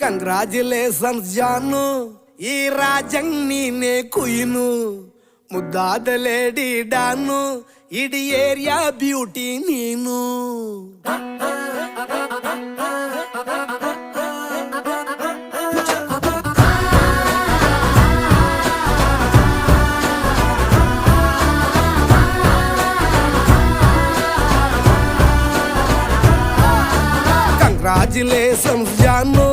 Congratulations ಜಾನು, ಈ ರಾಜಂಗ್ ನೀನೆ ಕುಯ್ನು, ಮುದ್ದಾದ ಲೇಡಿ ಡಾನು, ಇಡೀ ಏರಿಯಾ ಬ್ಯೂಟಿ ನೀನು. ಕಂಗ್ರಾಚುಲೇಷನ್ಸ್ ಜಾನು,